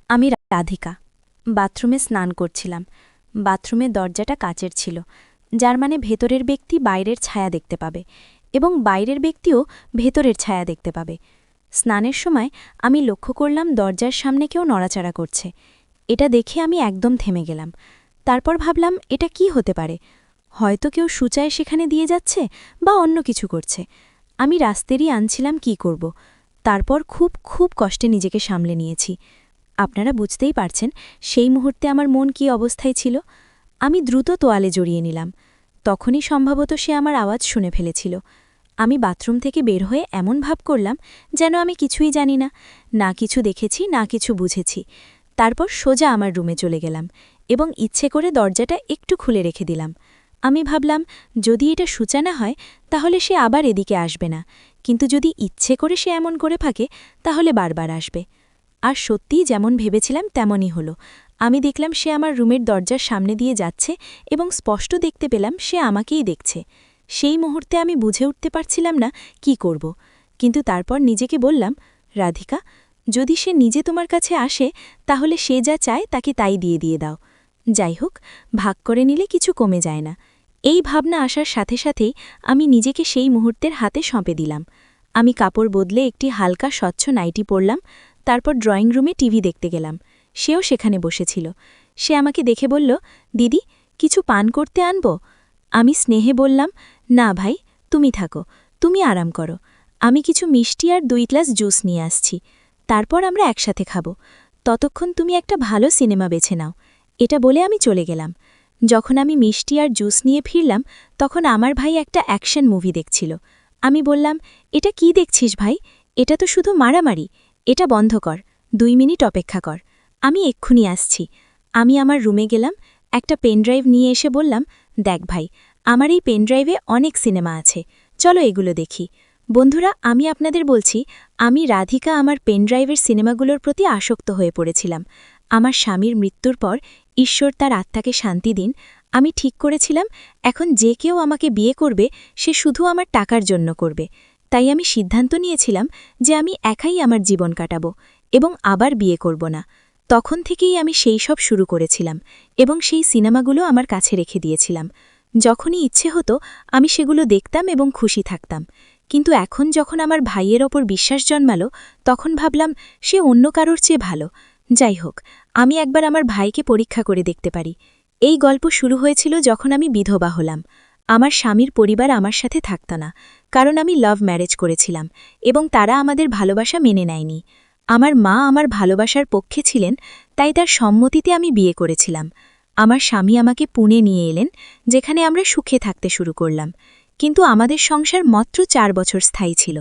আমি রাধিকা। বাথরুমে স্নান করছিলাম। বাথরুমের দরজাটা কাচের ছিল, যার মানে ভেতরের ব্যক্তি বাইরের ছায়া দেখতে পাবে এবং বাইরের ব্যক্তিও ভেতরের ছায়া দেখতে পাবে। স্নানের সময় আমি লক্ষ্য করলাম দরজার সামনে কেউ নড়াচড়া করছে। এটা দেখে আমি একদম থেমে গেলাম। তারপর ভাবলাম এটা কি হতে পারে, হয়তো কেউ সূচায় সেখানে দিয়ে যাচ্ছে বা অন্য কিছু করছে। আমি রাস্তেরই আনছিলাম কি করব। তারপর খুব খুব কষ্টে নিজেকে সামলে নিয়েছি। আপনারা বুঝতেই পারছেন সেই মুহূর্তে আমার মন কী অবস্থায় ছিল। আমি দ্রুত তোয়ালে জড়িয়ে নিলাম। তখনই সম্ভবত সে আমার আওয়াজ শুনে ফেলেছিল। আমি বাথরুম থেকে বের হয়ে এমন ভাব করলাম যেন আমি কিছুই জানি না, না কিছু দেখেছি না কিছু বুঝেছি। তারপর সোজা আমার রুমে চলে গেলাম এবং ইচ্ছে করে দরজাটা একটু খুলে রেখে দিলাম। আমি ভাবলাম যদি এটা সূচনা হয় তাহলে সে আবার এদিকে আসবে না, কিন্তু যদি ইচ্ছে করে সে এমন করে থাকে তাহলে বারবার আসবে। আর সত্যিই যেমন ভেবেছিলাম তেমনই হলো। আমি দেখলাম সে আমার রুমের দরজার সামনে দিয়ে যাচ্ছে এবং স্পষ্ট দেখতে পেলাম সে আমাকেই দেখছে। সেই মুহূর্তে আমি বুঝে উঠতে পারছিলাম না কি করব, কিন্তু তারপর নিজেকে বললাম, রাধিকা, যদি সে নিজে তোমার কাছে আসে তাহলে সে যা চায় তাকে তাই দিয়ে দাও। যাই হোক, ভাগ করে নিলে কিছু কমে যায় না। এই ভাবনা আসার সাথে সাথেই আমি নিজেকে সেই মুহূর্তের হাতে সঁপে দিলাম। আমি কাপড় বদলে একটি হালকা স্বচ্ছ নাইটি পরলাম। তারপর ড্রয়িং রুমে টিভি দেখতে গেলাম। সেও সেখানে বসেছিল। সে আমাকে দেখে বলল, দিদি, কিছু পান করতে আনব? আমি স্নেহে বললাম, না ভাই, তুমি থাকো, তুমি আরাম করো। আমি কিছু মিষ্টি আর 2 গ্লাস জুস নিয়ে আসছি, তারপর আমরা একসাথে খাব। ততক্ষণ তুমি একটা ভালো সিনেমা বেছে নাও। এটা বলে আমি চলে গেলাম। যখন আমি মিষ্টি আর জুস নিয়ে ফিরলাম তখন আমার ভাই একটা অ্যাকশন মুভি দেখছিল। আমি বললাম, এটা কি দেখছিস ভাই? এটা তো শুধু মারামারি। এটা বন্ধ কর, 2 মিনিট অপেক্ষা কর, আমি এক্ষুনি আসছি। আমি আমার রুমে গেলাম, একটা পেনড্রাইভ নিয়ে এসে বললাম, দেখ ভাই, আমার এই পেনড্রাইভে অনেক সিনেমা আছে, চলো এগুলো দেখি। বন্ধুরা, আমি আপনাদের বলছি, আমি রাধিকা আমার পেনড্রাইভের সিনেমাগুলোর প্রতি আসক্ত হয়ে পড়েছিলাম। আমার স্বামীর মৃত্যুর পর ঈশ্বর তার আত্মাকে শান্তি দিন, আমি ঠিক করেছিলাম এখন যে কেউ আমাকে বিয়ে করবে সে শুধু আমার টাকার জন্য করবে। তাই আমি সিদ্ধান্ত নিয়েছিলাম যে আমি একাই আমার জীবন কাটাবো এবং আবার বিয়ে করব না। তখন থেকেই আমি সেই সব শুরু করেছিলাম এবং সেই সিনেমাগুলো আমার কাছে রেখে দিয়েছিলাম। যখনই ইচ্ছে হতো আমি সেগুলো দেখতাম এবং খুশি থাকতাম। কিন্তু এখন যখন আমার ভাইয়ের ওপর বিশ্বাস জন্মালো তখন ভাবলাম সে অন্য কারোর চেয়ে ভালো। যাই হোক, আমি একবার আমার ভাইকে পরীক্ষা করে দেখতে পারি। এই গল্প শুরু হয়েছিল যখন আমি বিধবা হলাম। আমার স্বামীর পরিবার আমার সাথে থাকত না, কারণ আমি লাভ ম্যারেজ করেছিলাম এবং তারা আমাদের ভালোবাসা মেনে নেয়নি। আমার মা আমার ভালোবাসার পক্ষে ছিলেন, তাই তার সম্মতিতে আমি বিয়ে করেছিলাম। আমার স্বামী আমাকে পুনে নিয়ে এলেন, যেখানে আমরা সুখে থাকতে শুরু করলাম। কিন্তু আমাদের সংসার মাত্র 4 বছর স্থায়ী ছিল।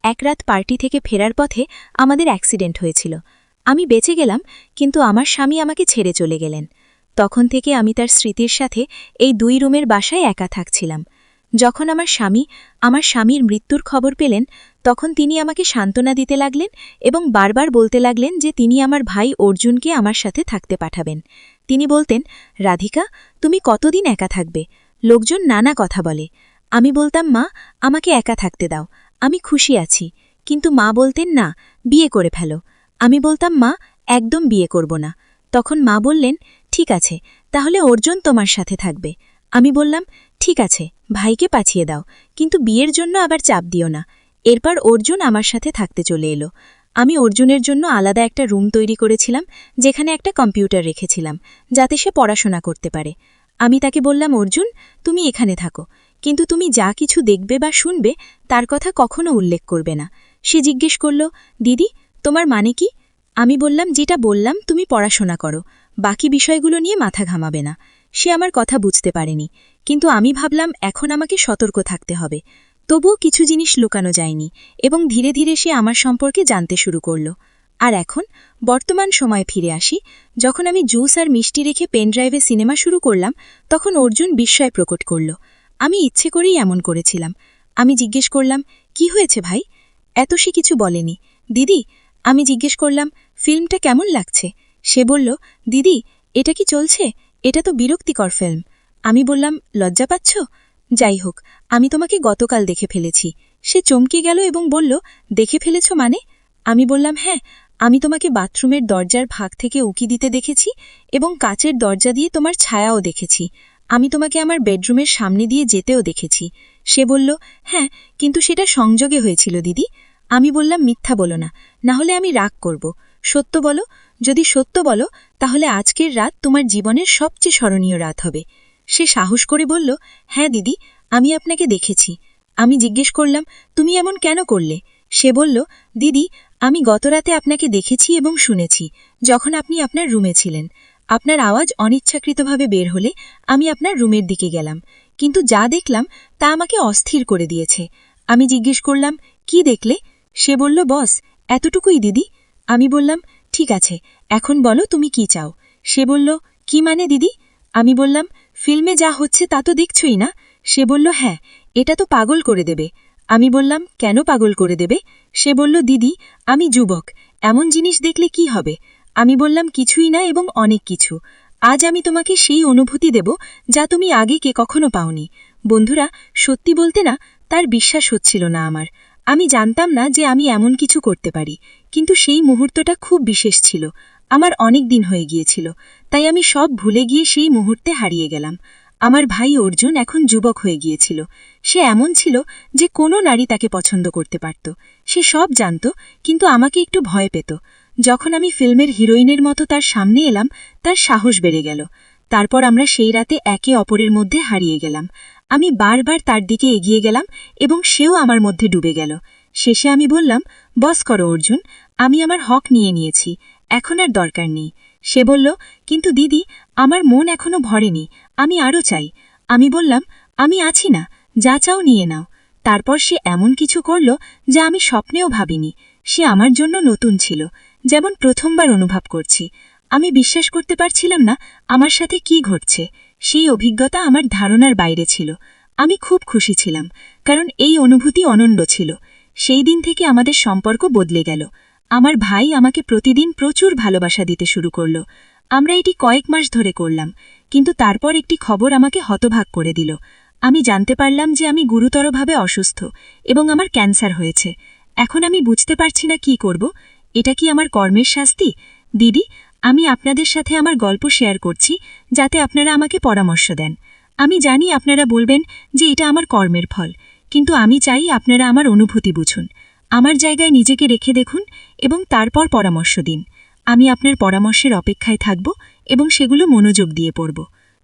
এক রাত পার্টি থেকে ফেরার পথে আমাদের অ্যাক্সিডেন্ট হয়েছিল। আমি বেঁচে গেলাম, কিন্তু আমার স্বামী আমাকে ছেড়ে চলে গেলেন। তখন থেকে আমি তার স্মৃতির সাথে এই 2 রুমের বাসায় একা থাকছিলাম। যখন আমার স্বামীর মৃত্যুর খবর পেলেন তখন তিনি আমাকে সান্ত্বনা দিতে লাগলেন এবং বারবার বলতে লাগলেন যে তিনি আমার ভাই অর্জুনকে আমার সাথে থাকতে পাঠাবেন। তিনি বলতেন, রাধিকা, তুমি কতদিন একা থাকবে? লোকজন নানা কথা বলে। আমি বলতাম, মা, আমাকে একা থাকতে দাও, আমি খুশি আছি। কিন্তু মা বলতেন, না, বিয়ে করে ফেলো। আমি বলতাম, মা, একদম বিয়ে করব না। তখন মা বললেন, ঠিক আছে, তাহলে অর্জুন তোমার সাথে থাকবে। আমি বললাম, ঠিক আছে, ভাইকে পাঠিয়ে দাও, কিন্তু বিয়ের জন্য আবার চাপ দিও না। এরপর অর্জুন আমার সাথে থাকতে চলে এলো। আমি অর্জুনের জন্য আলাদা একটা রুম তৈরি করেছিলাম, যেখানে একটা কম্পিউটার রেখেছিলাম যাতে সে পড়াশোনা করতে পারে। আমি তাকে বললাম, অর্জুন, তুমি এখানে থাকো, কিন্তু তুমি যা কিছু দেখবে বা শুনবে তার কথা কখনো উল্লেখ করবে না। সে জিজ্ঞেস করল, দিদি, তোমার মানে কি? আমি বললাম, যেটা বললাম তুমি পড়াশোনা করো, বাকি বিষয়গুলো নিয়ে মাথা ঘামাবে না। সে আমার কথা বুঝতে পারেনি, কিন্তু আমি ভাবলাম এখন আমাকে সতর্ক থাকতে হবে। তবুও কিছু জিনিস লুকানো যায়নি এবং ধীরে ধীরে সে আমার সম্পর্কে জানতে শুরু করল। আর এখন বর্তমান সময়ে ফিরে আসি। যখন আমি জুস আর মিষ্টি রেখে পেনড্রাইভে সিনেমা শুরু করলাম তখন অর্জুন বিস্ময় প্রকট করল। আমি ইচ্ছে করেই এমন করেছিলাম। আমি জিজ্ঞেস করলাম, কি হয়েছে ভাই? এত সে কিছু বলেনি। দিদি, আমি জিজ্ঞেস করলাম, ফিল্মটা কেমন লাগছে? সে বলল, দিদি, এটা কি চলছে? এটা তো বিরক্তিকর ফিল্ম। আমি বললাম, লজ্জা পাচ্ছ? যাই হোক, আমি তোমাকে গতকাল দেখে ফেলেছি। সে চমকে গেল এবং বলল, দেখে ফেলেছ মানে? আমি বললাম, হ্যাঁ, আমি তোমাকে বাথরুমের দরজার ফাঁক থেকে উঁকি দিতে দেখেছি এবং কাচের দরজা দিয়ে তোমার ছায়াও দেখেছি। আমি তোমাকে আমার বেডরুমের সামনে দিয়ে যেতেও দেখেছি। সে বলল, হ্যাঁ, কিন্তু সেটা সংযোগে হয়েছিল দিদি। আমি বললাম, মিথ্যা বলো না, না হলে আমি রাগ করব। সত্য বলো। যদি সত্য বলো তাহলে আজকের রাত তোমার জীবনের সবচেয়ে স্মরণীয় রাত হবে। সে সাহস করে বলল, হ্যাঁ দিদি, আমি আপনাকে দেখেছি। আমি জিজ্ঞেস করলাম, তুমি এমন কেন করলে? সে বলল, দিদি, আমি গতরাতে আপনাকে দেখেছি এবং শুনেছি যখন আপনি আপনার রুমে ছিলেন। আপনার আওয়াজ অনিচ্ছাকৃতভাবে বের হলে আমি আপনার রুমের দিকে গেলাম, কিন্তু যা দেখলাম তা আমাকে অস্থির করে দিয়েছে। আমি জিজ্ঞেস করলাম, কি দেখলে? সে বলল, বস, এতটুকুই দিদি। আমি বললাম, ঠিক আছে, এখন বলো তুমি কি চাও। সে বলল, কি মানে দিদি? আমি বললাম, ফিল্মে যা হচ্ছে তা তো দেখছই না। সে বলল, হ্যাঁ, এটা তো পাগল করে দেবে। আমি বললাম, কেন পাগল করে দেবে? সে বলল, দিদি, আমি যুবক, এমন জিনিস দেখলে কি হবে? আমি বললাম, কিছুই না এবং অনেক কিছু। আজ আমি তোমাকে সেই অনুভূতি দেব যা তুমি আগে কখনো পাওনি। বন্ধুরা, সত্যি বলতে না, তার বিশ্বাস হচ্ছিল না আমার। আমি জানতাম না যে আমি এমন কিছু করতে পারি, কিন্তু সেই মুহূর্তটা খুব বিশেষ ছিল। আমার অনেক দিন হয়ে গিয়েছিল, তাই আমি সব ভুলে গিয়ে সেই মুহূর্তে হারিয়ে গেলাম। আমার ভাই অর্জুন এখন যুবক হয়ে গিয়েছিল। সে এমন ছিল যে কোনো নারী তাকে পছন্দ করতে পারত। সে সব জানত, কিন্তু আমাকে একটু ভয় পেত। যখন আমি ফিল্মের হিরোইনের মতো তার সামনে এলাম, তার সাহস বেড়ে গেল। তারপর আমরা সেই রাতে একে অপরের মধ্যে হারিয়ে গেলাম। আমি বারবার তার দিকে এগিয়ে গেলাম এবং সেও আমার মধ্যে ডুবে গেল। শেষে আমি বললাম, বস করো অর্জুন, আমি আমার হক নিয়ে নিয়েছি, এখন আর দরকার নেই। সে বলল, কিন্তু দিদি, আমার মন এখনো ভরেনি, আমি আরও চাই। আমি বললাম, আমি আছি না, যা চাও নিয়ে নাও। তারপর সে এমন কিছু করল যা আমি স্বপ্নেও ভাবিনি। সে আমার জন্য নতুন ছিল, যেমন প্রথমবার অনুভব করছি। আমি বিশ্বাস করতে পারছিলাম না আমার সাথে কি ঘটছে। সেই অভিজ্ঞতা আমার ধারণার বাইরে ছিল। আমি খুব খুশি ছিলাম, কারণ এই অনুভূতি অনন্য ছিল। সেই দিন থেকে আমাদের সম্পর্ক বদলে গেল। আমার ভাই আমাকে প্রতিদিন প্রচুর ভালোবাসা দিতে শুরু করল। আমরা এটি কয়েক মাস ধরে করলাম, কিন্তু তারপর একটি খবর আমাকে হতবাক করে দিল। আমি জানতে পারলাম যে আমি গুরুতরভাবে অসুস্থ এবং আমার ক্যান্সার হয়েছে। এখন আমি বুঝতে পারছি না কি করব। এটা কি আমার কর্মের শাস্তি? দিদি, আমি আপনাদের সাথে আমার গল্প শেয়ার করছি যাতে আপনারা আমাকে পরামর্শ দেন। আমি জানি আপনারা বলবেন যে এটা আমার কর্মের ফল, কিন্তু আমি চাই আপনারা আমার অনুভূতি বুঝুন। আমার জায়গায় নিজেকে রেখে দেখুন এবং তারপর পরামর্শ দিন। আমি আপনার পরামর্শের অপেক্ষায় থাকব এবং সেগুলো মনোযোগ দিয়ে পড়ব।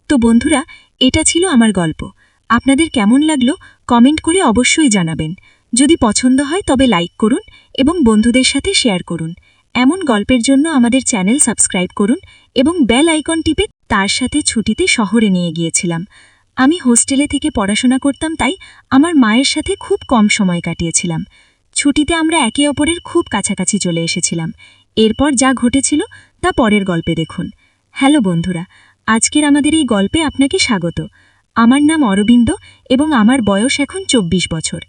তো বন্ধুরা, এটা ছিল আমার গল্প। আপনাদের কেমন লাগলো কমেন্ট করে অবশ্যই জানাবেন। যদি পছন্দ হয় তবে লাইক করুন এবং বন্ধুদের সাথে শেয়ার করুন। এমন গল্পের জন্য আমাদের চ্যানেল সাবস্ক্রাইব করুন এবং বেল আইকন টিপে তার সাথে ছুটিতে শহরে নিয়ে গিয়েছিলাম। আমি হোস্টেলে থেকে পড়াশোনা করতাম, তাই আমার মায়ের সাথে খুব কম সময় কাটিয়েছিলাম। ছুটিতে আমরা একে অপরের খুব কাছাকাছি চলে এসেছিলাম। এরপর যা ঘটেছিল তা পরের গল্পে দেখুন। হ্যালো বন্ধুরা, আজকের আমাদের এই গল্পে আপনাকে স্বাগত। আমার নাম অরবিন্দ এবং আমার বয়স এখন 24 বছর।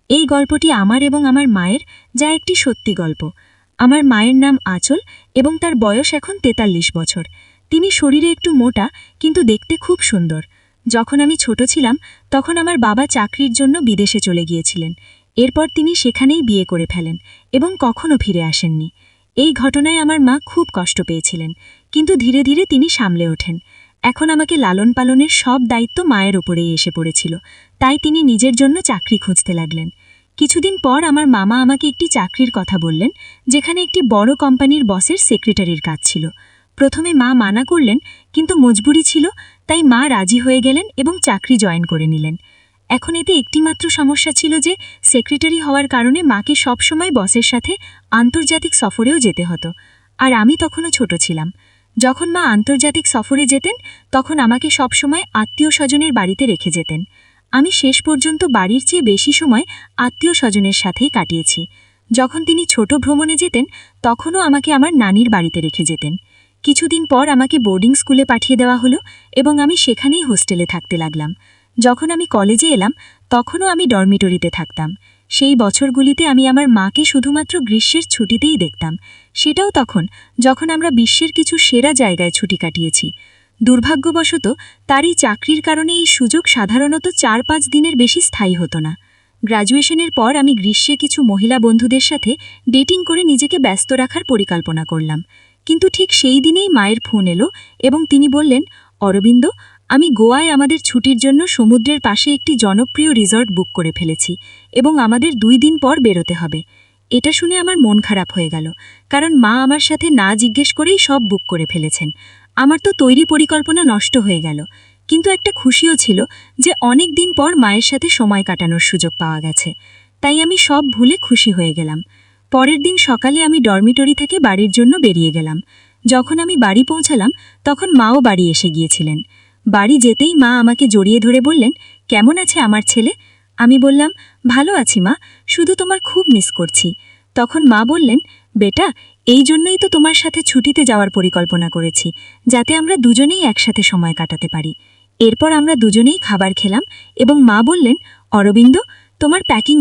এই গল্পটি আমার এবং আমার মায়ের, যা একটি সত্যি গল্প। আমার মায়ের নাম আঁচল এবং তার বয়স এখন 43 বছর। তিনি শরীরে একটু মোটা, কিন্তু দেখতে খুব সুন্দর। যখন আমি ছোট ছিলাম তখন আমার বাবা চাকরির জন্য বিদেশে চলে গিয়েছিলেন। এরপর তিনি সেখানেই বিয়ে করে ফেলেন এবং কখনো ফিরে আসেননি। এই ঘটনায় আমার মা খুব কষ্ট পেয়েছিলেন, কিন্তু ধীরে ধীরে তিনি সামলে ওঠেন। এখন আমাকে লালন পালনের সব দায়িত্ব মায়ের ওপরেই এসে পড়েছিল, তাই তিনি নিজের জন্য চাকরি খুঁজতে লাগলেন। কিছুদিন পর আমার মামা আমাকে একটি চাকরির কথা বললেন, যেখানে একটি বড় কোম্পানির বসের সেক্রেটারির কাজ ছিল। প্রথমে মা মানা করলেন, কিন্তু মজবুরি ছিল, তাই মা রাজি হয়ে গেলেন এবং চাকরি জয়েন করে নিলেন। এখন এতে একটিমাত্র সমস্যা ছিল যে সেক্রেটারি হওয়ার কারণে মাকে সবসময় বসের সাথে আন্তর্জাতিক সফরেও যেতে হতো, আর আমি তখনও ছোট ছিলাম। যখন মা আন্তর্জাতিক সফরে যেতেন তখন আমাকে সবসময় আত্মীয় স্বজনের বাড়িতে রেখে যেতেন। আমি শেষ পর্যন্ত বাড়ির চেয়ে বেশি সময় আত্মীয় স্বজনের সাথেই কাটিয়েছি। যখন তিনি ছোট ভ্রমণে যেতেন তখনও আমাকে আমার নানির বাড়িতে রেখে যেতেন। কিছুদিন পর আমাকে বোর্ডিং স্কুলে পাঠিয়ে দেওয়া হলো এবং আমি সেখানেই হোস্টেলে থাকতে লাগলাম। যখন আমি কলেজে এলাম তখনও আমি ডরমিটরিতে থাকতাম। সেই বছরগুলিতে আমি আমার মাকে শুধুমাত্র গ্রীষ্মের ছুটিতেই দেখতাম, সেটাও তখন যখন আমরা বিশ্বের কিছু সেরা জায়গায় ছুটি কাটিয়েছি। দুর্ভাগ্যবশত তার এই চাকরির কারণে এই সুযোগ সাধারণত 4-5 দিনের বেশি স্থায়ী হতো না। গ্র্যাজুয়েশনের পর আমি গ্রীষ্মে কিছু মহিলা বন্ধুদের সাথে ডেটিং করে নিজেকে ব্যস্ত রাখার পরিকল্পনা করলাম, কিন্তু ঠিক সেই দিনেই মায়ের ফোন এলো এবং তিনি বললেন, অরবিন্দ, আমি গোয়ায় আমাদের ছুটির জন্য সমুদ্রের পাশে একটি জনপ্রিয় রিসর্ট বুক করে ফেলেছি এবং আমাদের 2 দিন পর বেরোতে হবে। এটা শুনে আমার মন খারাপ হয়ে গেল, কারণ মা আমার সাথে না জিজ্ঞেস করেই সব বুক করে ফেলেছেন। আমার তো তৈরি পরিকল্পনা নষ্ট হয়ে গেল, কিন্তু একটা খুশিও ছিল যে অনেক দিন পর মায়ের সাথে সময় কাটানোর সুযোগ পাওয়া গেছে। তাই আমি সব ভুলে খুশি হয়ে গেলাম। পরের দিন সকালে আমি ডরমিটরি থেকে বাড়ির জন্য বেরিয়ে গেলাম। যখন আমি বাড়ি পৌঁছালাম তখন মাও বাড়ি এসে গিয়েছিলেন। বাড়ি যেতেই মা আমাকে জড়িয়ে ধরে বললেন, কেমন আছে আমার ছেলে? আমি বললাম, ভালো আছি মা, শুধু তোমার খুব মিস করছি। তখন মা বললেন, বেটা, এই জন্যই তো তোমার সাথে ছুটিতে যাওয়ার পরিকল্পনা করেছি, যাতে আমরা দুজনেই একসাথে সময় কাটাতে পারি। এরপর আমরা দুজনেই খাবার খেলাম এবং মা বললেন, অরবিন্দ, তোমার প্যাকিং